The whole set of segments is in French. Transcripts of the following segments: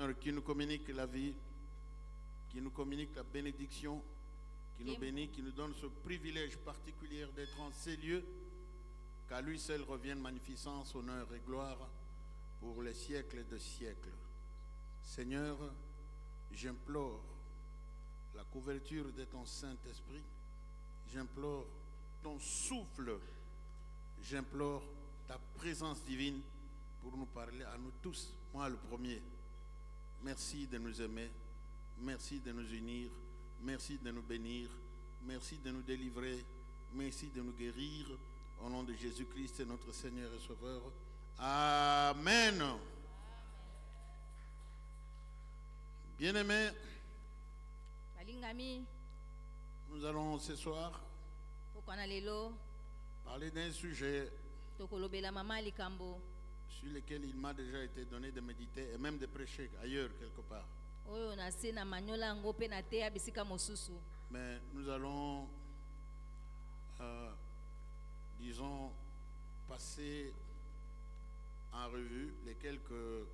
Seigneur, qui nous communique la vie, qui nous communique la bénédiction, qui nous bénit, qui nous donne ce privilège particulier d'être en ces lieux, qu'à lui seul revienne magnificence, honneur et gloire pour les siècles de siècles. Seigneur, j'implore la couverture de ton Saint-Esprit, j'implore ton souffle, j'implore ta présence divine pour nous parler à nous tous, moi le premier. Merci de nous aimer, merci de nous unir, merci de nous bénir, merci de nous délivrer, merci de nous guérir. Au nom de Jésus-Christ, notre Seigneur et Sauveur. Amen. Bien-aimés, nous allons ce soir parler d'un sujet sur lequel il m'a déjà été donné de méditer et même de prêcher ailleurs quelque part. Mais nous allons, disons, passer en revue les quelques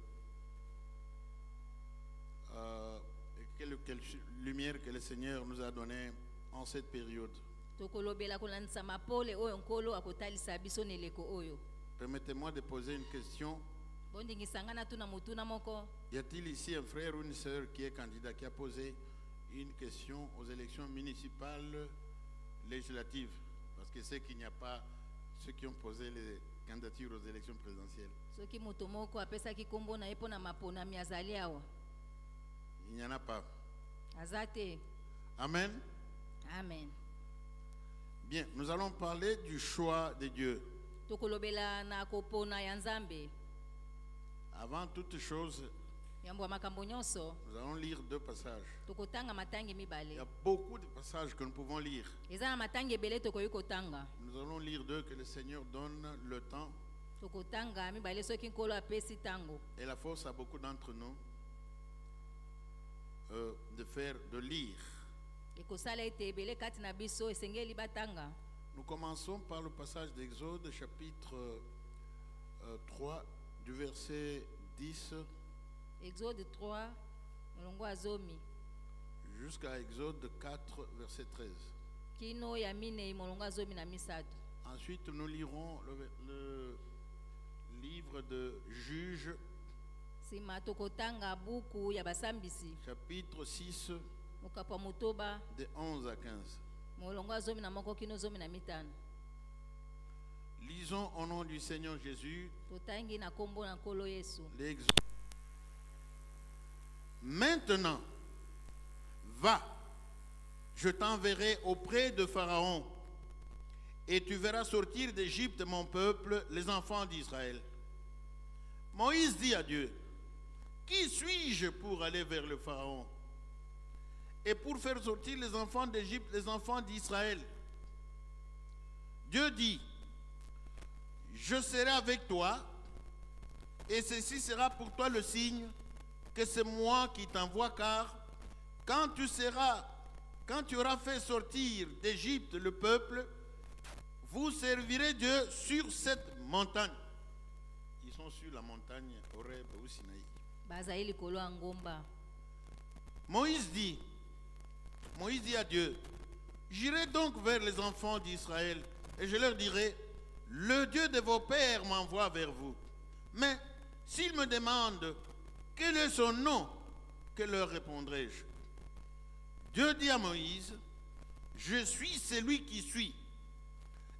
lumières que le Seigneur nous a données en cette période. Permettez-moi de poser une question. Y a-t-il ici un frère ou une sœur qui est candidat, qui a posé une question aux élections municipales législatives? Parce que c'est qu'il n'y a pas ceux qui ont posé les candidatures aux élections présidentielles. Il n'y en a pas. Amen. Amen. Bien, nous allons parler du choix de Dieu. Avant toute chose, nous allons lire deux passages. Il y a beaucoup de passages que nous pouvons lire. Nous allons lire deux que le Seigneur donne le temps et la force à beaucoup d'entre nous de lire. Nous commençons par le passage d'Exode, chapitre 3, du verset 10 Exode 3, jusqu'à Exode 4, verset 13. Ensuite, nous lirons le livre de Juges, chapitre 6, de 11 à 15. Lisons au nom du Seigneur Jésus l'Exode. Maintenant, va, je t'enverrai auprès de Pharaon, et tu verras sortir d'Égypte mon peuple, les enfants d'Israël. Moïse dit à Dieu, qui suis-je pour aller vers le Pharaon et pour faire sortir les enfants d'Égypte, les enfants d'Israël? Dieu dit, je serai avec toi, et ceci sera pour toi le signe que c'est moi qui t'envoie, car quand tu auras fait sortir d'Égypte le peuple, vous servirez Dieu sur cette montagne. Ils sont sur la montagne Horeb ou Sinaï. Moïse dit à Dieu, j'irai donc vers les enfants d'Israël et je leur dirai, le Dieu de vos pères m'envoie vers vous. Mais s'ils me demandent quel est son nom, que leur répondrai-je? Dieu dit à Moïse, je suis celui qui suis.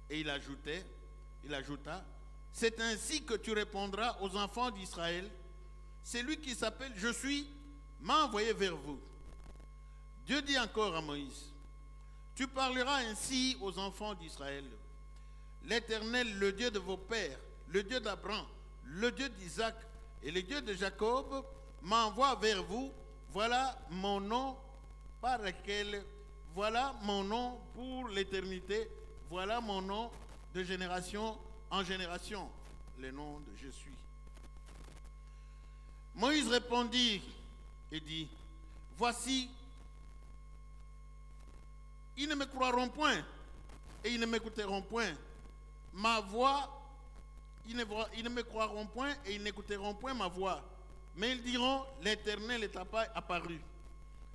Et il ajouta, c'est ainsi que tu répondras aux enfants d'Israël, celui qui s'appelle je suis m'a envoyé vers vous. Dieu dit encore à Moïse, tu parleras ainsi aux enfants d'Israël. L'Éternel, le Dieu de vos pères, le Dieu d'Abraham, le Dieu d'Isaac et le Dieu de Jacob m'envoie vers vous. Voilà mon nom par lequel, voilà mon nom pour l'éternité, voilà mon nom de génération en génération, le nom de je suis. Moïse répondit et dit, voici, ils ne me croiront point et ils ne m'écouteront point. Ma voix, ils ne me croiront point et ils n'écouteront point ma voix. Mais ils diront, l'Éternel n'est pas apparu.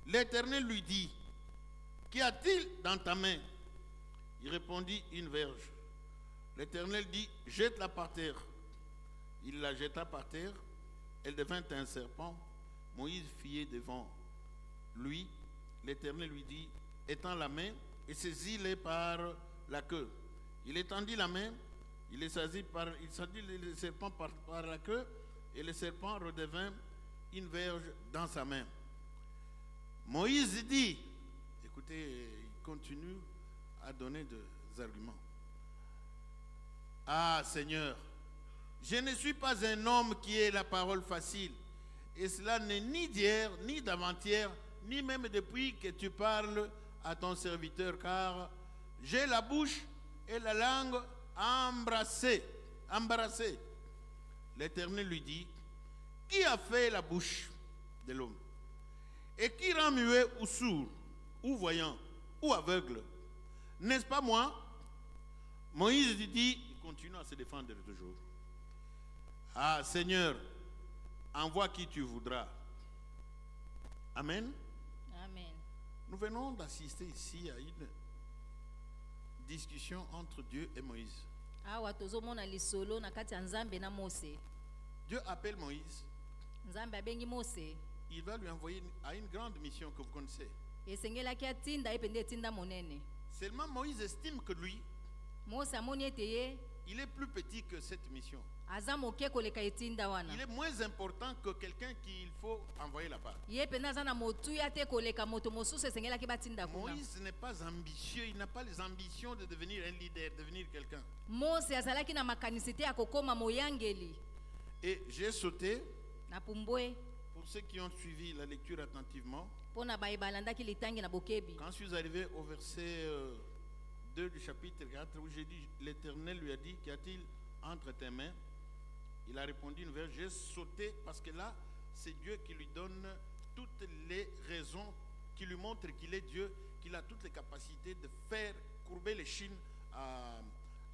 L'Éternel lui dit, qu'y a-t-il dans ta main? Il répondit, une verge. L'Éternel dit, jette-la par terre. Il la jeta par terre, elle devint un serpent. Moïse fuyait devant lui. L'Éternel lui dit, étends la main et saisis-les par la queue. Il étendit la main, il saisit le serpent par la queue, et le serpent redevint une verge dans sa main. Moïse dit, écoutez, il continue à donner des arguments. Ah Seigneur, je ne suis pas un homme qui ait la parole facile, et cela n'est ni d'hier, ni d'avant-hier, ni même depuis que tu parles à ton serviteur, car j'ai la bouche et la langue embrassées. L'Éternel lui dit, qui a fait la bouche de l'homme? Et qui rend muet ou sourd, ou voyant, ou aveugle? N'est-ce pas moi? Moïse dit, il continue à se défendre toujours. Ah Seigneur, envoie qui tu voudras. Amen. Amen. Nous venons d'assister ici à une discussion entre Dieu et Moïse. Awa tozomona lisolo na kati ya Nzambe na Mose. Dieu appelle Moïse. Nzambe abengi Mose. Il va lui envoyer à une grande mission que vous connaissez. Esengelaki atinda epende etinda monene. Seulement Moïse estime que lui, Mose amoni ete ye il est plus petit que cette mission. aza moke koleka etinda wana. Il est moins important que quelqu'un qu'il faut envoyer là-bas. Ye penda aza na motuya te koleka moto mosusu esengelaki batinda kuna. Moïse n'est pas ambitieux, il n'a pas les ambitions de devenir un leader, devenir quelqu'un. Mose azalaki na makanisi te ya kokoma moyangeli. Et j'ai sauté, Na pumbwe pour ceux qui ont suivi la lecture attentivement, pona baebalandaki litangi na bokebi. quand je suis arrivé au verset 2 du chapitre 4, où j'ai dit, l'Éternel lui a dit, qu'y a-t-il entre tes mains? Il a répondu une verge. J'ai sauté parce que là, c'est Dieu qui lui donne toutes les raisons, qui lui montre qu'il est Dieu, qu'il a toutes les capacités de faire courber les chines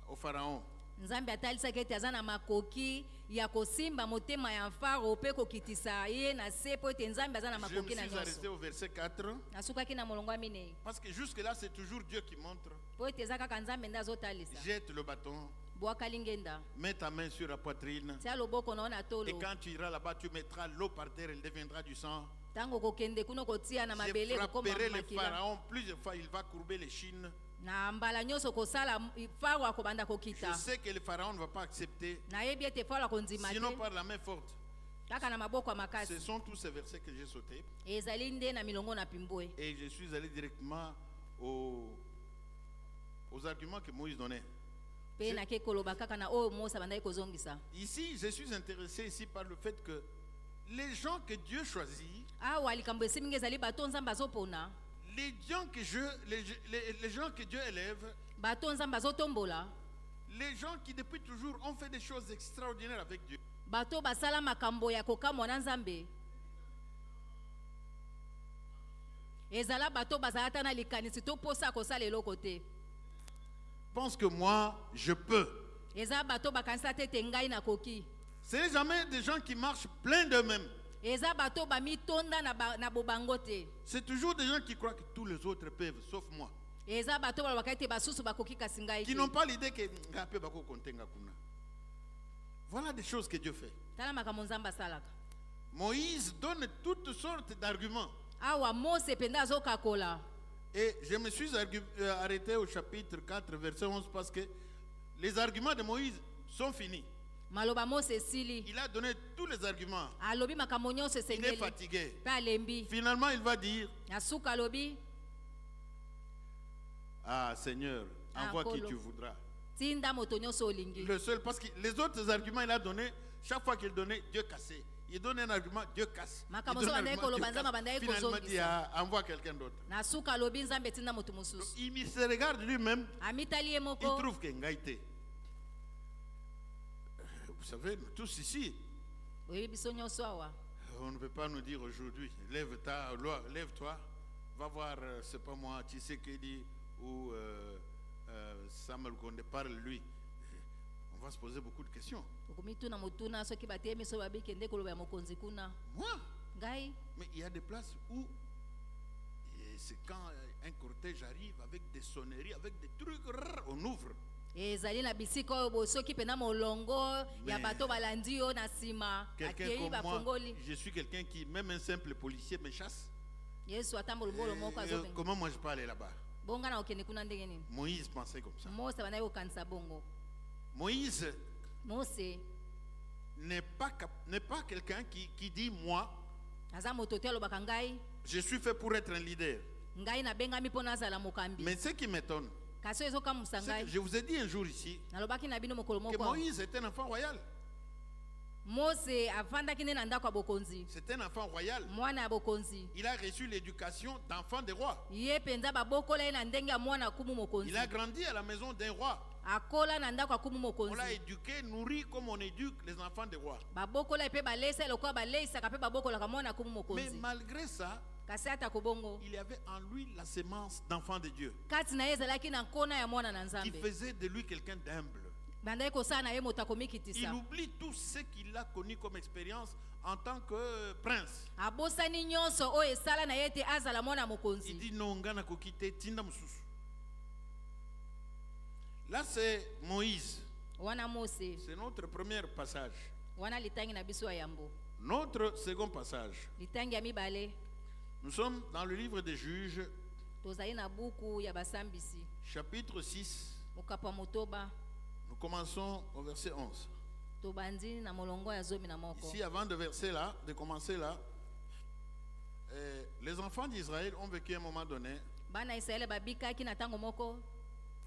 au Pharaon. Nzambe atalisaki ete aza na makoki ya kosimba motema ya Faro mpe kokitisa ye na se po ete Nzambe aza na Je me makoki na suis arrêté nyonso. au verset 4 Nasukaki na molongo ya minei parce que jusque-là, c'est toujours Dieu qui montre. po ete eza kaka Nzambe nde azotalisa. Jette le bâton, Bwakali ngenda mets ta main sur la poitrine. tia loboko na yo na Et tolo. quand tu iras là-bas, tu mettras l'eau par terre, elle deviendra du sang. Ntango kokende kuna kotia na Je mabele kokoma frapperai le makila. Pharaon plusieurs fois, il va courber les chines. Na mbala nyonso kosala Faro akobanda Je kokita. sais que le Pharaon ne va pas accepter, Nayebi ete Faro akondima sinon te par la main forte. kaka na maboko ya Ce makasi. sont tous ces versets que j'ai sautés. Ezali nde na milongo na pimbwe. Et je suis allé directement aux arguments que Moïse donnait. Pe nake koloba kaka na oyo Mose abandaki kozongisa. Ici, je suis intéressé ici par le fait que les gens que Dieu choisit, Awa likambo esimbi ezali bato Nzambe azopona. les gens que Dieu élève, Bato Nzambe azotombola. les gens qui depuis toujours ont fait des choses extraordinaires avec Dieu. Bato basala makambo ya kokamwa na Nzambe. Ezala bato bazala ta na likanisi to posa kosala eloko te. Pense que moi, je peux. Eza bato bakanisa te ete ngai nakoki. Ce n'est jamais des gens qui marchent plein d'eux-mêmes. Eza bato bamitonda na bobango te. C'est toujours des gens qui croient que tous les autres peuvent, sauf moi. Eza bato balobaka ete basusu bakoki kasi ngai Qui te. n'ont pas l'idée que Ngape bako kontenga kuna. Voilà des choses que Dieu fait. Tala makambo Nzambe asalaka. Moïse donne toutes sortes d'arguments. Awa Mose penda azokakola. Et je me suis arrêté au chapitre 4, verset 11, parce que les arguments de Moïse sont finis. Maloba Mose esili. Il a donné tous les arguments. Alobi makambo nyonso Il est esengeli. fatigué. Pe alembi. Finalement, il va dire, Nasuka alobi. ah Seigneur, envoie qui Kolo. tu voudras. Tinda moto nyonso olingi. Le seul, parce que les autres arguments il a donné, chaque fois qu'il donnait, Dieu cassait. Il donne un argument, Dieu casse. Il Makambo donne un so argument, bandeko Dieu lobanza casse. mabanda Finalement, il dit, ekozongisa. ah, envoie quelqu'un d'autre. Nasuka alobi Nzambe tinda moto mosusu. Il se regarde lui-même, Amitali ye il moko. trouve qu'il a été. Vous savez, nous tous ici, Oyebi biso nyonso awa. on ne peut pas nous dire aujourd'hui, lève-toi, va voir, c'est pas moi, Tshisekedi ou Samuel Konde, parle lui. On va se poser beaucoup de questions. okomituna motuna soki bateye miso babikende koloba ya mokonzi kuna Moi, ngai mais il y a des places où c'est quand un cortège arrive avec des sonneries, avec des trucs, on ouvre. ezali na bisika oyo boye soki mpena molongo ya bato balandi yo na nsima Quelqu'un akei comme moi, bafongoli je suis quelqu'un qui, même un simple policier me chasse. yesu atambola mbolo moko azobenga Comment moi je peux aller là-bas? bonga na okende kuna ndenge nini Moïse pensait comme ça. mose bandaki kokanisa bongo Moïse mose n'est pas quelqu'un qui dit, moi, aza moto te alobaka ngai je suis fait pour être un leader. ngai nabengami mpo nazala mokambi Mais ce qui m'étonne, kasi oyo ezokamwisa c'est que ngai je vous ai dit un jour ici nalobaki na bino mokolo que moko awa. Moïse est un enfant royal. mose avandaki nde na ndako ya bokonzi C'est un enfant royal. mwana ya bokonzi Il a reçu l'éducation d'enfant des rois. ye mpenza babokola ye na ndenge ya mwana kumu mokonzi Il a grandi à la maison d'un roi. akola na ndako ya kumu On mokonzi l'a éduqué, nourri comme on éduque les enfants des rois. babokola ye mpe baleisa ye lokola baleisaka mpe babokolaka mwana kumu Mais mokonzi malgré ça, kasi ata kobongo il y avait en lui la sémence d'enfant de Dieu kati na ye ezalaki na nkona ya mwana na qui nzambe faisait de lui quelqu'un d'humble. bandaki kosala na ye moto Il akomikitisa oublie tout ce qu'il a connu comme expérience en tant que prince. abosani nyonso oyo esala na ye ete azala mwana ya Il mokonzi dit non, ngana kokite tinda mususu. Là c'est Moïse. wana mose C'est notre premier passage. wana litangi na biso ya yambo Notre second passage. litangi ya mibale Nous sommes dans le livre des Juges, tozali na buku ya basambisi chapitre 6. mokapo ya motoba Nous commençons au verset 11. tobandi na molongo ya zomi na moko Ici, avant de commencer là, les enfants d'Israël ont vécu un moment donné bana ya israele babikaki na ntango moko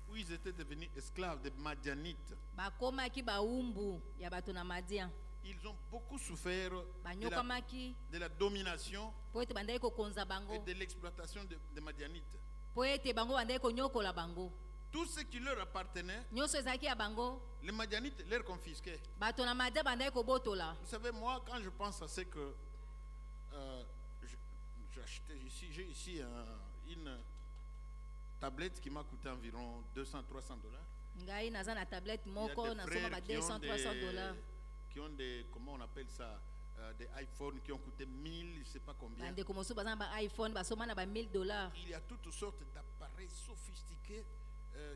où ils étaient devenus esclaves des Madianites. bakomaki baumbu ya bato na madian Ils ont beaucoup souffert banyokamaki de la domination mpo ete bandaki kokonza et bango de l'exploitation des Madianites. mpo ete bango bandaki konyokola bango Tout ce qui leur appartenait, nyonso ezalaki ya bango les Madianites leur confisquaient. bato na madia bandaki kobotola Vous savez, moi, quand je pense à ce que j'ai acheté ici, j'ai ici une tablette qui m'a coûté environ 200-300 dollars. ngai naza na tablette Il y moko a des nasoma ba frères qui ont 200-300 dollars qui ont des, comment on appelle ça, des iPhones qui ont coûté 1000, je ne sais pas combien. bandeko mosusu baza na ba iphone basoma na ba 1000 dollars Il y a toutes sortes d'appareils sophistiqués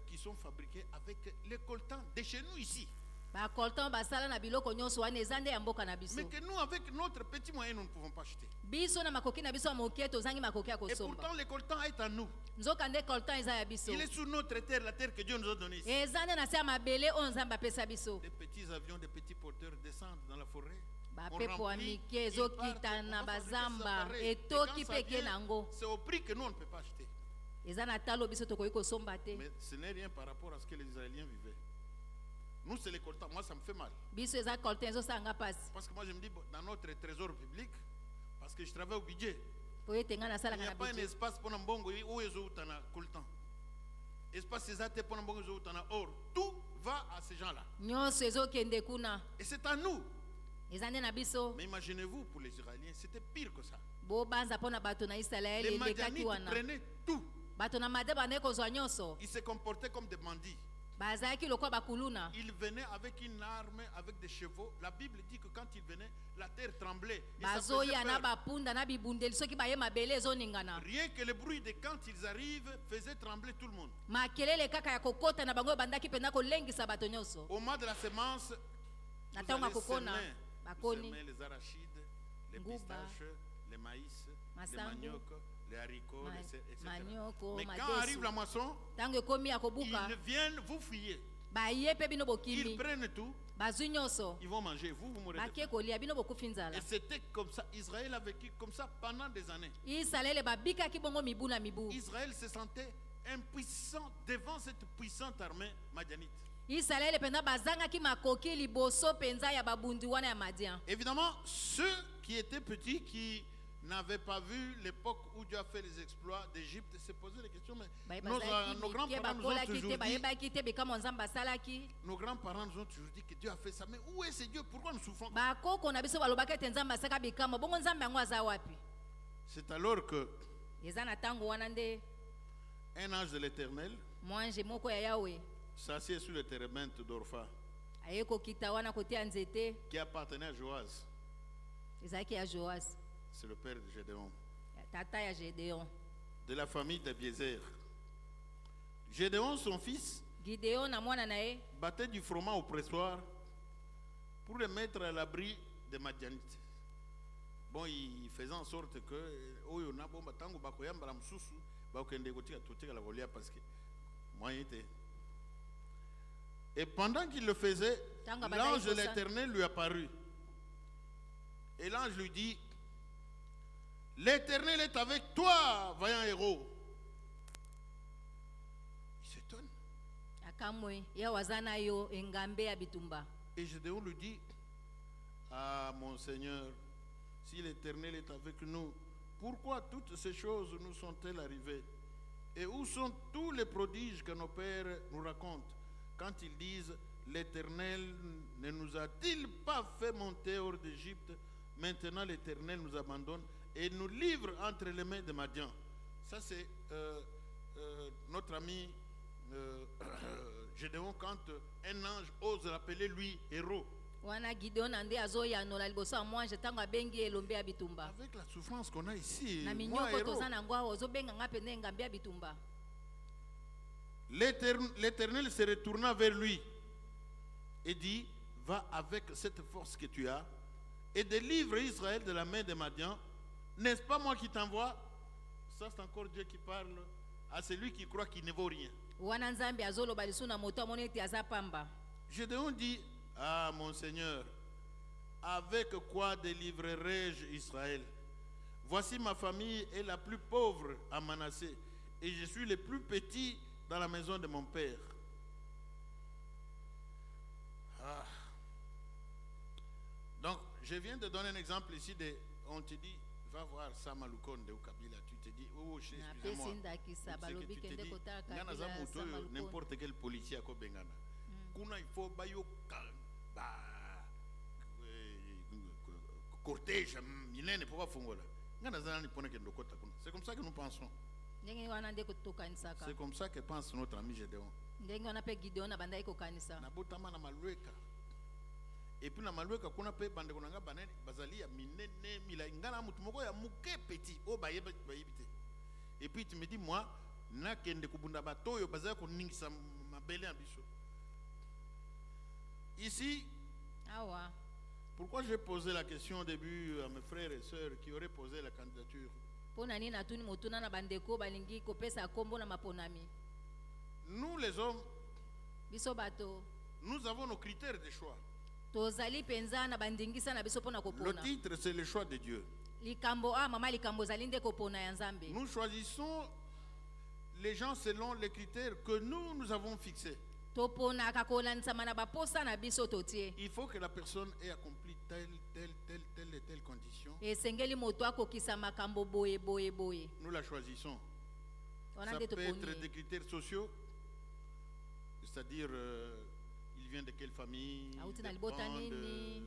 qui sont fabriqués avec les coltans de chez nous ici. bacoltan basala na biloko nyonso wana eza nde ya mboka na biso Mais que nous, avec notre petit moyen, nous ne pouvons pas acheter. biso na makoki na biso ya moke tozangi makoki ya Et kosomba pourtant, le coltan est en nous. nzoka nde coltan eza ya biso Il est sur notre terre, la terre que Dieu nous a donnée ici. eza nde na se ya mabele oyo nzambe apesa biso Des petits avions, des petits porteurs descendent dans la forêt. On bapepo ya remplit, mike ils ezokita partent, na on va fabriquer ces bazamba appareils. Et etoki quand ça mpe ke vient, nango c'est au prix que nous, on ne peut pas acheter. eza na talo biso tokoki kosomba te Mais ce n'est rien par rapport à ce que les Israéliens vivaient. Nous, c'est les coltans. Moi, ça me fait mal. biso eza coltan ezosanga mpasi Parce que moi, je me dis, bon, dans notre trésor public, parce que je travaille au budget, po ete ngai il n'y nasalaka a na pas un budget espace pour Mbongo où ils ont un coltan. Espace exact pour Mbongo où ils ont un or. Tout va à ces gens-là. nyonso ezokende kuna Et c'est à nous. eza nde na biso Mais imaginez-vous, pour les Israéliens, c'était pire que ça. bobanza mpo na bato na isalaele Les elekaki Madianites wana prenaient tout. bato na madia bandaki kozwa nyonso Ils se comportaient comme des bandits. bazalaki lokola bakuluna Ils venaient avec une arme, avec des chevaux. La Bible dit que quand ils venaient, la terre tremblait. Et ça faisait bazoya na peur. bapunda na bibundeli soki baye mabele ezoningana Rien que le bruit de quand ils arrivent faisait trembler tout le monde. makelele kaka ya kokota na bango oyo bandaki mpenza kolengisa bato nyonso Au mois de la semence, na vous ntango ya allez kokona semer. Vous bakoni semez les arachides, les Nguba, pistaches, les maïs, les masango, manioc, les haricots, etc. manioko Mais quand madesu arrive la moisson, ntango ekomi ya kobuka ils viennent vous fouiller. baye mpe bino Ils bokimi prennent tout, bazwi nyonso ils vont manger. Vous mourrez de faim. bake kolia bino bokufi nzala Et c'était comme ça. Israël a vécu comme ça pendant des années. isalaele babikaki bongo mibu na mibu Israël se sentait impuissant devant cette puissante armée madianite. isalaele mpenza bazangaki makoki liboso mpenza ya babundi wana ya madian Évidemment, ceux qui étaient petits, qui n'avaient pas vu l'époque où Dieu a fait les exploits d'Égypte, se posaient des questions. Mais nos grands-parents nous ont toujours dit, bayebaki te bikamwa nzambe asalaki nos grands-parents nous ont toujours dit que Dieu a fait ça. Mais où est ce Dieu? Pourquoi nous souffrons? bakoko na biso balobaki ete nzambe asaka bikamwa bongo nzambe yango aza wapi C'est alors que eza na ntango wana nde un ange de l'Éternel mwanje moko ya yawe s'assied sur le térébinthe d'Orpha. aye kokita wana kote ya nzete qui appartenait à Joas. ezalaki ya Joas, C'est le père de Gédéon. tata ya Gédéon. De la famille d'Abiézer. Gédéon, son fils, Gideon na mwana na ye battait du froment au pressoir pour le mettre à l'abri des Madianites. Bon, il faisait en sorte que oyo na bomba tango bakoyamba la msusu bakende kotika totika la volia parce que moyen était. Et pendant qu'il le faisait, Tanga l'ange de bataille l'Éternel lui apparut. Et l'ange lui dit: l'Éternel est avec toi, vaillant héros. Il s'étonne. akamwe ya wazana yo engambe ya bitumba. Et Gédéon lui dit: ah mon Seigneur, si l'Éternel est avec nous, pourquoi toutes ces choses nous sont-elles arrivées? Et où sont tous les prodiges que nos pères nous racontent quand ils disent: l'Éternel ne nous a-t-il pas fait monter hors d'Égypte? Maintenant l'Éternel nous abandonne et nous livre entre les mains de Madian. Ça c'est notre ami Gédéon quand un ange ose l'appeler lui héros. Wana Gideon ande azoya no la liboso ya mwanje tango abengi elombe ya bitumba. Avec la souffrance qu'on a ici, Na moi, minyoko héros. toza na ngwa ozobenga nga pene engambe ya bitumba. L'Éternel se retourna vers lui et dit: va avec cette force que tu as et délivre Israël de la main de Madian. N'est-ce pas moi qui t'envoie? Ça c'est encore Dieu qui parle à celui qui croit qu'il ne vaut rien. Wana nzambe azoloba lisu na moto amoni ete aza pamba. Gédéon dit: ah mon Seigneur, avec quoi délivrerai-je Israël? Voici ma famille est la plus pauvre à Manassé et je suis le plus petit dans la maison de mon père. Ah. Donc, je viens de donner un exemple ici de, on te dit, va voir Samalukonde au Kabila. Tu te dis: oh, excusez-moi. Tu te dis, ngana za muto oyo, n'importe quel policier ako bengana. Kuna il faut bayo cortège, il ne peut pas fongola. Ngana za ni pone ke ndokota kuna. C'est comme ça que nous pensons. Ndenge wana nde kotokanisaka. C'est comme ça que pense notre ami Gédéon. Ndenge wana pe Gideon na bandai kokanisa. Na botama na malweka. Et puis na malweka kuna pe bande konanga banene bazali ya minene mila ngana mutu moko ya muke petit o bayebe bayibite. Et puis tu me dis moi na kende kubunda batoyo bazali ko ningisa mabele ambiso. Ici, Awa. pourquoi j'ai posé la question au début à mes frères et sœurs qui auraient posé la candidature? Pona nini natuni motuna na bandeko balingi kopesa kombo na maponami. Nous les hommes, Biso bato. nous avons nos critères de choix. Tozali penza na bandingisa na biso pona Le kopona. titre, c'est le choix de Dieu. Likambo mama likambo zali nde kopona ya nzambe. Nous choisissons les gens selon les critères que nous avons fixés. Topona kakolanisa mana baposa na biso totie. Il faut que la personne ait accompli telle et telle condition. Esengeli moto akokisa makambo boye boye boye. Nous la choisissons. Wana Ça nde peut être toponi. des critères sociaux, c'est-à-dire il vient de quelle famille, Auti na dépend libota nini.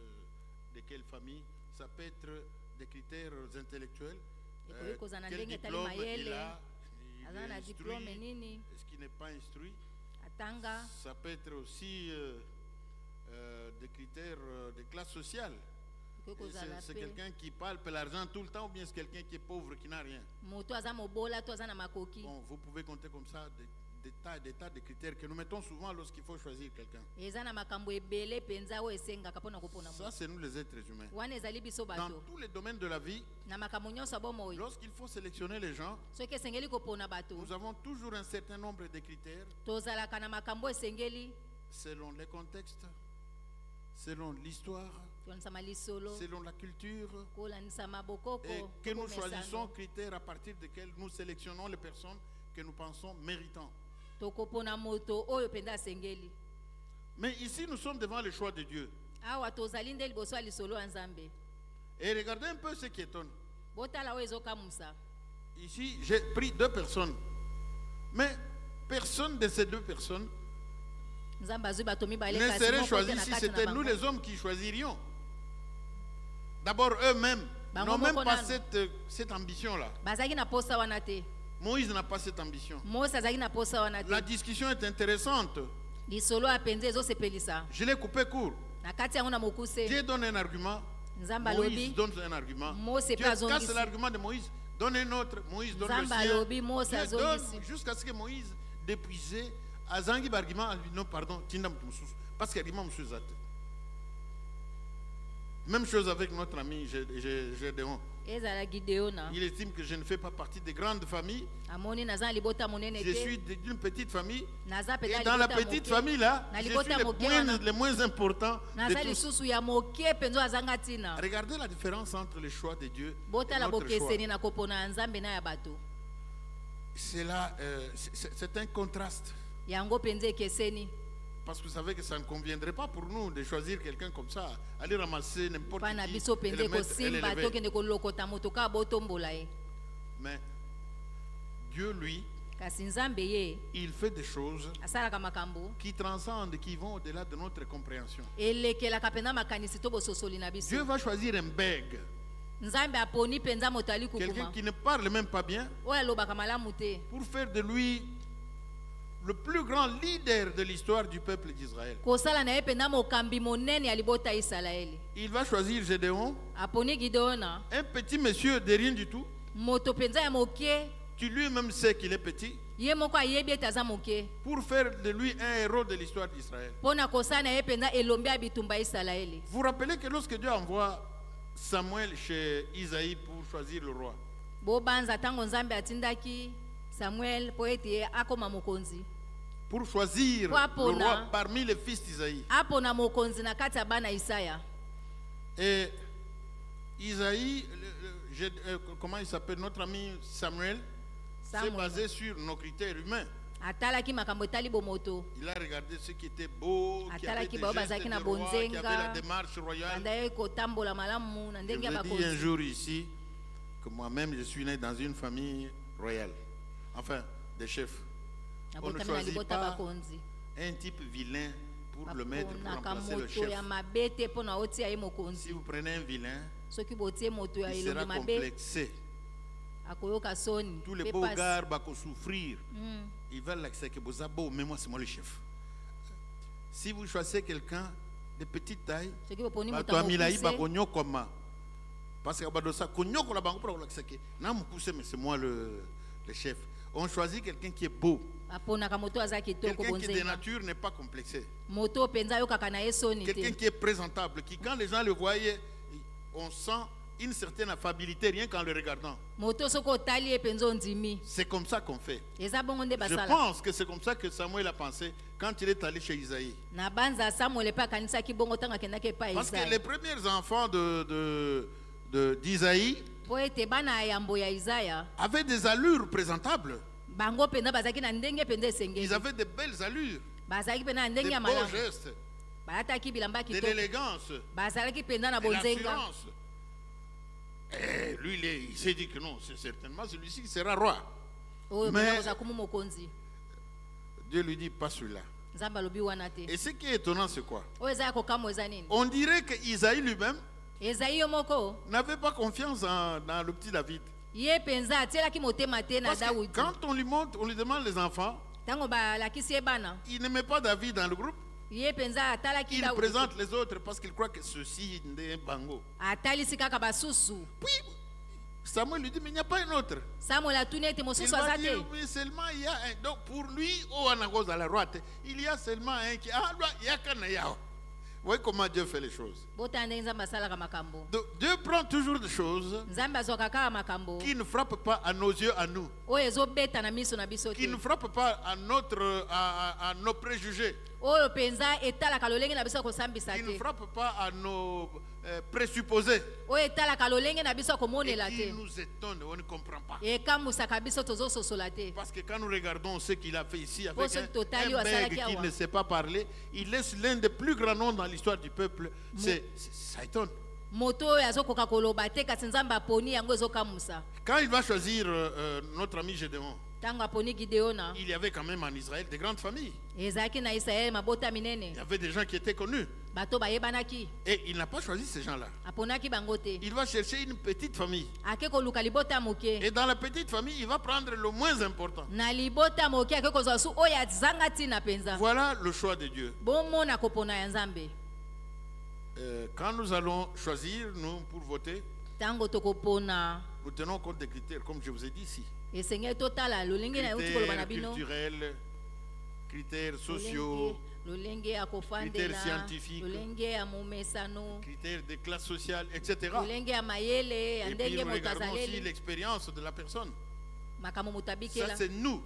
de quelle famille. Ça peut être des critères intellectuels. Ekoki kozana Quel ndenge tali diplôme il mayele. a, il Aza est na diplôme instruit, nini. est-ce qu'il n'est pas instruit. Atanga. Ça peut être aussi des critères de classe sociale. Ekoki Et kozala c'est pe. quelqu'un qui parle pour l'argent tout le temps ou bien c'est quelqu'un qui est pauvre, qui n'a rien. Moto aza mobola to aza na makoki. Bon, vous pouvez compter comme ça des tas de critères que nous mettons souvent lorsqu'il faut choisir quelqu'un. Eza na makambo ebele penza o esengaka pona kopona Ça, mo. c'est nous les êtres humains. Wana ezali biso Dans bato. tous les domaines de la vie, Na makambo nyonso bomoi. lorsqu'il faut sélectionner les gens, Soki esengeli kopona bato. nous avons toujours un certain nombre de critères Tozalaka na makambo esengeli. selon les contextes, selon l'histoire, Kolanisa malisolo. selon la culture, Kolanisa mabokoko. et que nous tokomesano. choisissons critères à partir desquels nous sélectionnons les personnes que nous pensons méritantes. Tokopona moto oyo penda esengeli. Mais ici, nous sommes devant le choix de Dieu. Awa tozali nde liboso ya lisolo ya nzambe. Et regardez un peu ce qui étonne. Botala oyo ezokamusa. Ici, j'ai pris 2 personnes. Mais personne de ces 2 personnes Nzambe azwi bato mibale ne kasi serait moko te choisi na si kati na c'était nous bango. les hommes qui choisirions. D'abord, eux-mêmes Bango n'ont même moko pas nano. cette ambition-là. Bazalaki na posa wana te. Moïse n'a pas cette ambition. Mose azalaki na posa wana te. La discussion est intéressante. lisolo apenza ezosepelisa Je l'ai coupé court. na kati yango na mokuse Dieu donne un argument. nzambe Moïse alobi donne un argument. Mose Dieu pe casse azongisi l'argument de Moïse, donne un autre. Moïse donne le nzambe sien. alobi Mose Dieu donne azongisi jusqu'à ce que Moïse d'épuiser. Azangi argument, non pardon, tinda mutu mususu. Parce que argument monsieur Zate. Même chose avec notre ami Gédéon. ezala gideona Il estime que je ne fais pas partie des grandes familles. amoni naza na libota monene Je te suis d'une petite famille. naza Et mpenza dans la libota petite moke. famille là, Na je libota suis moke wana. les moins importants de naza tous. lisusu ya moke mpenza azanga ntina Regardez la différence entre le choix de Dieu et botala notre choix. bokeseni na kopona ya nzambe na ya bato C'est là, c'est un contraste. yango mpenza ekeseni Parce que vous savez que ça ne conviendrait pas pour nous de choisir quelqu'un comme ça, aller ramasser n'importe mpa na qui biso et mpenza le mettre et ekosimba l'élever. tokende kolokota moto kaka botombola ye Mais Dieu, lui, kasi nzambe ye il fait des choses asalaka makambo qui transcendent, qui vont au-delà de notre compréhension. elekelaka mpenza makanisi to bososoli na Dieu biso va choisir un bègue, nzambe aponi mpenza moto ali quelqu'un kukuma qui ne parle même pas bien, oyo alobaka malamu te pour faire de lui le plus grand leader de l'histoire du peuple d'Israël. kosala na ye mpenza mokambi monene ya libota ya isalaeli Il va choisir Gédéon, aponi gideona un petit monsieur de rien du tout, moto mpenza ya moke qui lui-même sait qu'il est petit, ye moko ayebi ete aza moke pour faire de lui un héros de l'histoire d'Israël. mpo na kosala na ye mpenza elombe ya bitumba ya isalaeli Vous vous rappelez que lorsque Dieu envoie Samuel chez Isaïe pour choisir le roi, bobanza ntango nzambe atindaki samuel mpo ete ye akoma mokonzi pour choisir Kwa le pona. roi parmi les fils d'Isaïe. apona mokonzi na kati ya bana isaya Et Isaïe, comment il s'appelle, notre ami Samuel, s'est Samuel. basé sur nos critères humains. atalaki makambo etali bomoto Il a regardé ce qui était beau, qui avait atalaki des bao gestes bazalaki de na roi, qui avait la bonzenga démarche royale. banda ye kotambola malamu na Je ndenge ya vous ai dit un bakonzi jour ici que moi-même je suis né dans une famille royale, enfin des chefs. On ne abotami na choisit libota pas bakonzi un type vilain pour le mettre, pour baponaka remplacer le moto chef. ya mabe te mpo na otia ye Si mokonzi vous prenez un vilain, soki botie moto ya il elongi sera mabe complexé. akoyoka soni Tous les pe beaux pasi. gars vont souffrir. Mm. Ils veulent l'accès que vous avez, mais moi c'est moi le chef. Si vous choisissez quelqu'un de petite taille, soki boponi moto bato ya milai amokuse bakonyokoma. Parce que badosa konyokola bango pour l'accès que na mukuse mais c'est moi le chef. On choisit quelqu'un qui est beau, aponaka moto aza kitoko quelqu'un qui de bonzenga nature n'est pas complexé, moto mpenza ayokaka na ye soni quelqu'un te qui est présentable, qui quand les gens le voyaient, on sent une certaine affabilité rien qu'en le regardant. moto soki otali ye mpenza ondimi C'est comme ça qu'on fait. eza bongo nde Je basala pense que c'est comme ça que Samuel a pensé quand il est allé chez Isaïe. na banza samuel epe akanisaki bongo ntango akendaki epai ya Parce que les isaya premiers enfants d'Isaïe mpo ete bana ya yambo ya izaya avaient des allures présentables. bango mpenza bazalaki na ndenge mpenza Ils esengeli avaient de belles allures, bazalaki mpenza na de ndenge ya beaux malamu gestes, balataki bilamba ya de kitoko l'élégance, bazalaki mpenza na de bonzenga l'assurance. Et lui, il s'est dit que non, c'est certainement celui-ci qui sera roi. oyo Mais- mpenza kozala kumu mokonzi Dieu lui dit, pas celui-là. nzambe alobi wana te Et ce qui est étonnant, c'est quoi? oyo eza ya kokamwa eza nini On dirait que Isaïe lui-même ezai yo moko n'avait pas confiance dans le petit David. ye mpenza atielaki motema te na Parce que dawidi quand on lui montre, on lui demande les enfants, ntango balakisi ye bana il n'aimait pas David dans le groupe. ye mpenza atalaki Il dawidi présente les autres parce qu'il croit que ceci n'est un bango. atalisi kaka basusu Puis Samuel lui dit, mais il n'y a pas un autre. samuel atuni ete Il mosusu va aza dire, te mais seulement il y a un. Donc pour lui, oh, à la droite, il y a seulement un qui. Ah, il y a qu'un yao. Vous voyez comment Dieu fait les choses. botala ndenge nzambe asalaka makambo Donc Dieu prend toujours des choses nzambe azwaka kaka makambo qui ne frappent pas à nos yeux, à nous, oyo ezobeta na miso na biso qui te ne frappent pas à nos préjugés, oyo mpenza etalaka lolenge na biso ya kosambisa qui ne te frappent pas à nos présupposés, oyo etalaka lolenge na biso ya et komonela qui te nous étonnent, on ne comprend pas. ekambwisaka biso tozososola te Parce que quand nous regardons ce qu'il a fait ici avec Poso totali un wasala bègue qui kiawa. ne sait pas parler, il laisse l'un des plus grands noms dans l'histoire du peuple. Ça étonne. moto oyo azokoka koloba te kasi nzambe aponi yango ezokamwisa Quand il va choisir notre ami Gédéon, ntango aponi gideona il y avait quand même en Israël des grandes familles. ezalaki na israele mabota minene Il y avait des gens qui étaient connus. bato bayebanaki Et il n'a pas choisi ces gens-là. aponaki bango te Il va chercher une petite famille. ake koluka libota moke Et dans la petite famille, il va prendre le moins important. na libota moke ake kozwa su oyo azanga ntina mpenza Voilà le choix de Dieu. bomona kopona ya nzambe Quand nous allons choisir, nous, pour voter, ntango tokopona nous tenons compte des critères, comme je vous ai dit ici. esengeli totala lolenge na euti koloba na Critères bino culturels, critères sociaux, lolenge ya critères kofandela scientifiques, lolenge ya momesano critères de classe sociale, etc. lolenge ya mayele ya Et puis ndenge nous moto regardons aussi azaleli l'expérience de la personne. makambo moto Ça, abikela c'est nous.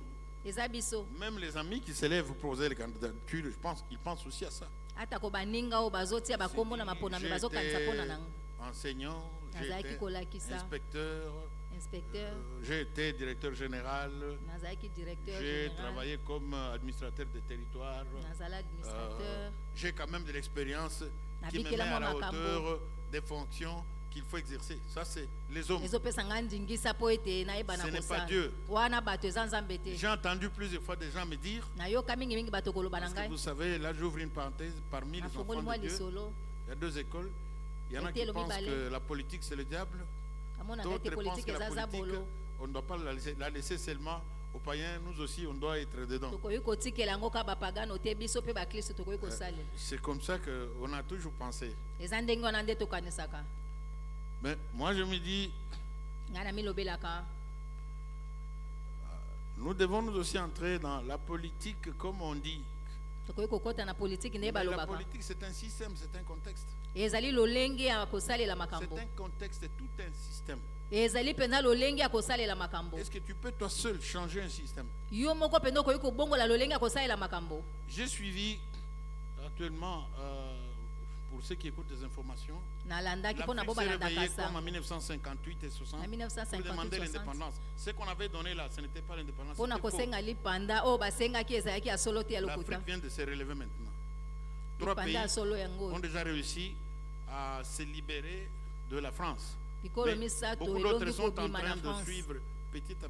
eza biso Même les amis qui s'élèvent pour poser les candidatures, je pense qu'ils pensent aussi à ça. atako baninga oyo bazotia bakombo na maponami bazokanisa mpona nango Enseignant, j'ai nazalaki été kolakisa inspecteur, inspecteur j'ai été directeur général, nazalaki directeur j'ai général travaillé comme administrateur de territoire. nazala administrateur J'ai quand même de l'expérience qui me met Nabikela à la mwa makambo. hauteur des fonctions qu'il faut exercer. Ça, c'est les hommes. ezopesa nga ndingisa mpo ete nayebana Ce n'est pas kosala Dieu. wana bato eza nzambe te J'ai entendu plusieurs fois des gens me dire, nayoka mingimingi bato koloba na parce que ngai vous savez, là j'ouvre une parenthèse, parmi les enfants afongoli mwa de Dieu, lisolo il y a deux écoles. Il y en a Et qui Telo pensent Mibale. que la politique c'est le diable. amona ngai D'autres te pensent politike que la eza za politique, bolo on ne doit pas la laisser seulement aux païens. Nous aussi, on doit être dedans. tokoki kotikela yango kaka bapagano te biso mpe baklisto tokoki kosalela C'est comme ça qu'on a toujours pensé. eza ndenge wana nde tokanisaka Mais moi, je me dis, ngai na milobelaka nous devons nous aussi entrer dans la politique, comme on dit. tokoki kokɔta na politike nde Mais la balobaka politique, c'est un système, c'est un contexte. ezali lolenge ya kosalela C'est makambo un contexte, c'est tout un système. ezali mpenza lolenge ya kosalela makambo Est-ce que tu peux toi seul changer un système? yo moko mpenza okoki kobongola lolenge ya kosalela makambo J'ai suivi actuellement, pour ceux qui écoutent des informations, nalandaki mpo na bo l'Afrique s'est balandaka réveillée comme en sango 1958 et 60 na pour 1958 demander 60 l'indépendance. Ce qu'on avait donné là, ce n'était pas l'indépendance. mpo na c'était faux. kosenga lipanda oyo basengaki ezalaki ya solo te ya lokuta L'Afrique vient de se relever maintenant. Trois lipanda pays ya solo yango ont oyo déjà réussi à se libérer de la France. bikolo Mais misato beaucoup d'autres elongi sont en kobima train na de france suivre petit à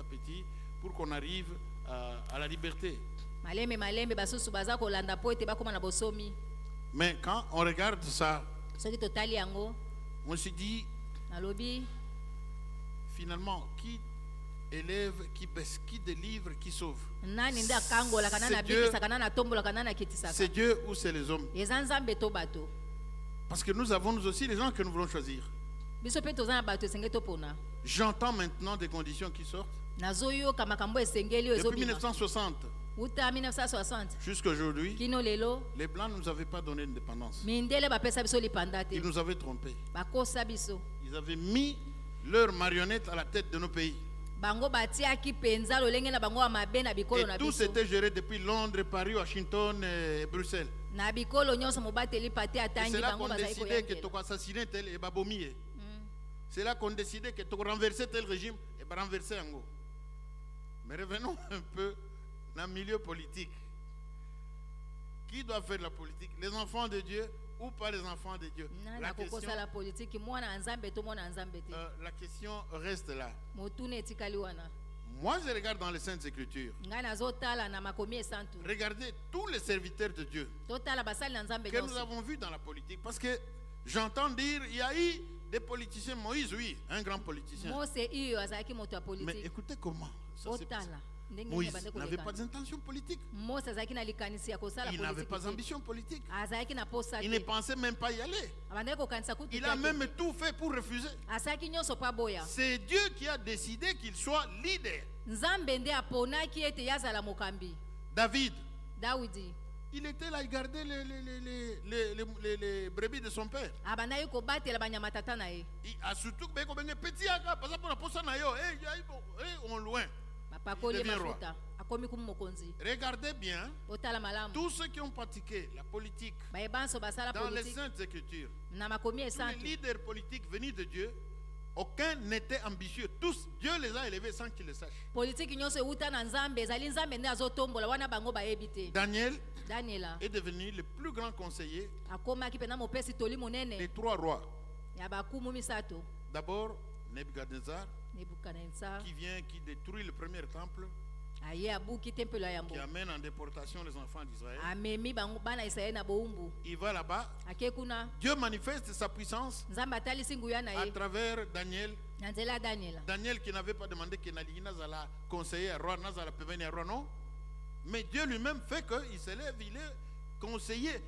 petit, pour qu'on arrive à la liberté. malembe basusu baza kolanda mpo ete bakóma na bosomi Mais quand on regarde ça, soki totali yango on se dit, nalobi finalement, qui élève, qui baisse, qui délivre, qui sauve? nani nde akangolaka nani C'est Dieu. abikisaka nani atombolaka nani akitisaka C'est Dieu ou c'est les hommes? eza nzambe to bato Parce que nous avons nous aussi les gens que nous voulons choisir. biso mpe toza na bato esengeli topona J'entends maintenant des conditions qui sortent. nazoyoka makambo esengeli oyo Depuis ezobima 1960 uta 1960 jusqu'à aujourd'hui, kino lelo les Blancs ne nous avaient pas donné l'indépendance. mindele bapesa biso lipanda te Ils nous avaient trompés. bakosa biso Ils avaient mis leurs marionnettes à la tête de nos pays. bango batiaki mpenza lolenge na bango ya mabe na bikolo na Et tout biso était géré depuis Londres, Paris, Washington et Bruxelles. na bikolo nyonso mobateli pate Et atangi c'est là bango qu'on bazali décidait que koyangela tu assassiner tel et babomie. C'est là qu'on décidait que tu renverser tel régime et renverser Ango. Mais revenons un peu dans le milieu politique. Qui doit faire la politique? Les enfants de Dieu ou pas les enfants de Dieu? nani akokosala politiki mwana ya nzambe to mwana ya nzambe te La question reste là. motuna etikali wana Moi, je regarde dans les Saintes Écritures. ngai nazotala na makomi esantu Regardez tous les serviteurs de Dieu totala basali na nzambe que nous nyonso avons vus dans la politique. Parce que j'entends dire, il y a eu des politiciens. Moïse, oui, un grand politicien. mose iyo azalaki moto ya Mais politiki écoutez comment ça s'est passé. otala ndenge nini Moïse ebande n'avait pas kolekana d'intention politique. mose azalaki na likanisi ya kosala Il n'avait politiki pas te d'ambition politique. azalaki na posa Il ne te pensait même pas y aller. abandaki kokanisa kutu Il te a akende. même tout fait pour refuser. asalaki nyonso mpo aboya C'est Dieu qui a décidé qu'il soit leader. nzambe nde aponaki ete ye azala mokambi David, dawidi il était là, il gardait les brebis de son père. abandaki kobatela banyama tata na ye Surtout que petit aka, par exemple, pour na yo, on loin. bapakoli Il devient roi. mafuta akomi kumu mokonzi Regardez bien, otala malamu tous ceux qui ont pratiqué la politique bayebanso basala dans les politiki Saintes Écritures, na makomi tous les esantu leaders politiques venus de Dieu, aucun n'était ambitieux. Tous, Dieu les a élevés sans qu'ils le sachent. politiki nyonso euta na nzambe ezali nzambe nde azotombola wana bango bayebi te Daniel daniela est devenu le plus grand conseiller akomaki mpenza mopesi toli monene des trois rois. ya bakumu misato D'abord, Nebuchadnezzar, nebukadnezar qui détruit le premier temple. aye abuki tempelo ya yambo qui amène en déportation les enfants d'Israël. amemi bana Israël na boumbu Il va là-bas. ake kuna Dieu manifeste sa puissance nzambe atalisi nguya na à ye travers Daniel. na nzela ya Daniela Daniel qui n'avait pas demandé qu'il n'allait nazala conseiller à roi, nazala peveni à roi, non. Mais Dieu lui-même fait qu'il s'élève, il est conseiller.